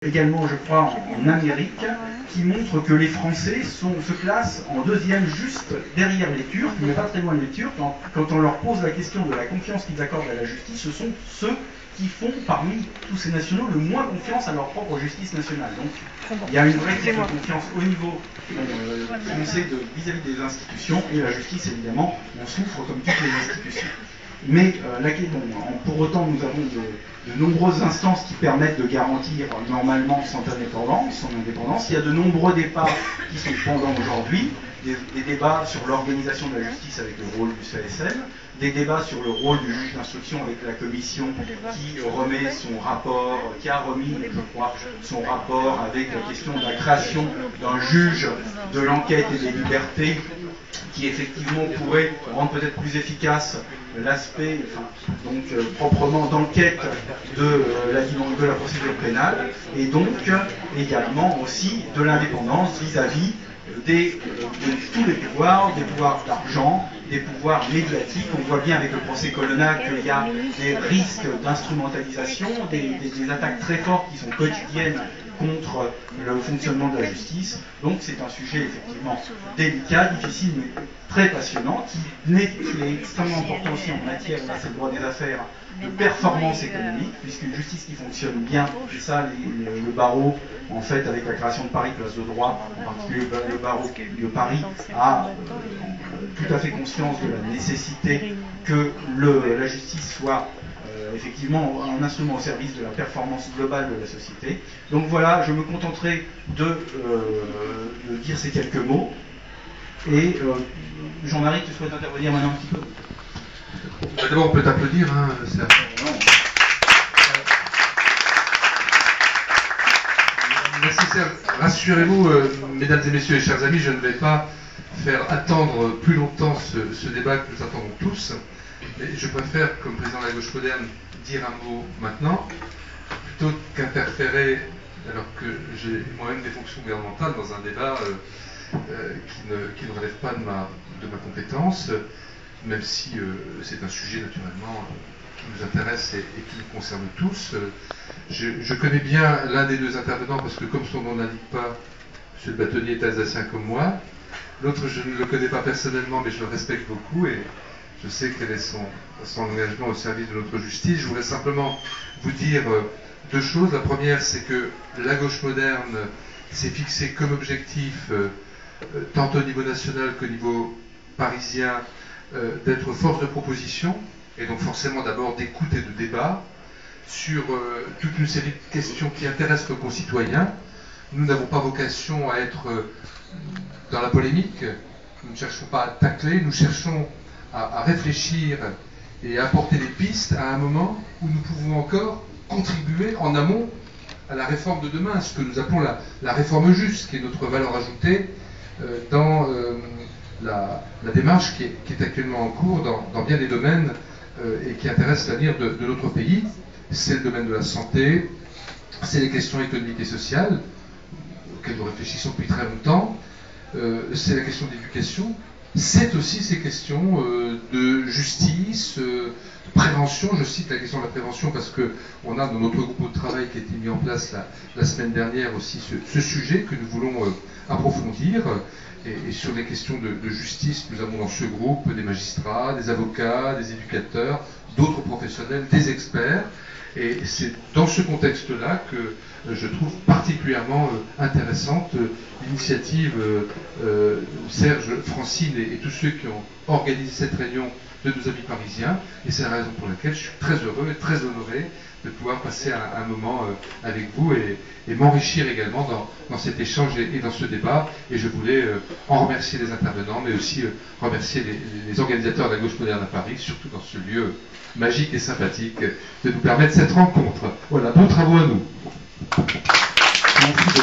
également, je crois, en Amérique, qui montre que les Français se classent en deuxième juste derrière les Turcs, mais pas très loin des Turcs. Quand on leur pose la question de la confiance qu'ils accordent à la justice, ce sont ceux qui font, parmi tous ces nationaux, le moins confiance à leur propre justice nationale. Donc, il y a une vraie crise de confiance au niveau français vis-à-vis des institutions, et la justice, évidemment, on souffre comme toutes les institutions. Mais pour autant, nous avons de nombreuses instances qui permettent de garantir normalement son indépendance. Il y a de nombreux débats qui sont pendants aujourd'hui, des débats sur l'organisation de la justice avec le rôle du CSM, des débats sur le rôle du juge d'instruction avec la commission qui remet son rapport, qui a remis, je crois, son rapport avec la question de la création d'un juge de l'enquête et des libertés qui effectivement pourrait rendre peut-être plus efficace l'aspect proprement d'enquête de la procédure pénale, et donc également aussi de l'indépendance vis-à-vis de tous les pouvoirs, des pouvoirs d'argent, des pouvoirs médiatiques. On voit bien avec le procès Colonna qu'il y a des risques d'instrumentalisation, des attaques très fortes qui sont quotidiennes contre le fonctionnement de la justice. Donc c'est un sujet effectivement délicat, difficile, mais très passionnant, qui est extrêmement important aussi en matière, là c'est le droit des affaires, de performance économique, puisqu'une justice qui fonctionne bien, et ça le barreau, en fait, avec la création de Paris Place de Droit, en particulier le barreau de Paris, a tout à fait conscience de la nécessité que la justice soit effectivement un instrument au service de la performance globale de la société. Donc voilà, je me contenterai de dire ces quelques mots. Et Jean-Marie, tu souhaites intervenir maintenant un petit peu? D'abord, on peut t'applaudir. Hein, nécessaire. Rassurez-vous, mesdames et messieurs et chers amis, je ne vais pas faire attendre plus longtemps ce débat que nous attendons tous. Mais je préfère, comme président de la gauche moderne, dire un mot maintenant, plutôt qu'interférer, alors que j'ai moi-même des fonctions gouvernementales, dans un débat qui ne relève pas de ma compétence, même si c'est un sujet naturellement qui nous intéresse et qui nous concerne tous. Je connais bien l'un des deux intervenants, parce que comme son nom n'indique pas, M. le bâtonnier est alsacien comme moi. L'autre, je ne le connais pas personnellement, mais je le respecte beaucoup, et je sais quel est son engagement au service de notre justice. Je voudrais simplement vous dire deux choses. La première, c'est que la gauche moderne s'est fixée comme objectif, tant au niveau national qu'au niveau parisien, d'être force de proposition, et donc forcément d'abord d'écoute et de débat sur toute une série de questions qui intéressent nos concitoyens. Nous n'avons pas vocation à être dans la polémique, nous ne cherchons pas à tacler, nous cherchons à réfléchir et à apporter des pistes à un moment où nous pouvons encore contribuer en amont à la réforme de demain, ce que nous appelons la réforme juste, qui est notre valeur ajoutée dans la démarche qui est actuellement en cours dans bien des domaines et qui intéresse l'avenir de notre pays. C'est le domaine de la santé, c'est les questions économiques et sociales, auxquelles nous réfléchissons depuis très longtemps, c'est la question de l'éducation, c'est aussi ces questions de justice, de prévention. Je cite la question de la prévention parce qu'on a dans notre groupe de travail qui a été mis en place la semaine dernière aussi ce sujet que nous voulons approfondir. Et sur les questions de justice, nous avons dans ce groupe des magistrats, des avocats, des éducateurs, d'autres professionnels, des experts. Et c'est dans ce contexte-là que je trouve particulièrement intéressante l'initiative Serge, Francine et tous ceux qui ont organisé cette réunion de nos amis parisiens. Et c'est la raison pour laquelle je suis très heureux et très honoré de pouvoir passer un moment avec vous et m'enrichir également dans cet échange et dans ce débat. Et je voulais en remercier les intervenants, mais aussi remercier les organisateurs de la gauche moderne à Paris, surtout dans ce lieu magique et sympathique, de nous permettre cette rencontre. Voilà, bon travaux à nous. Merci.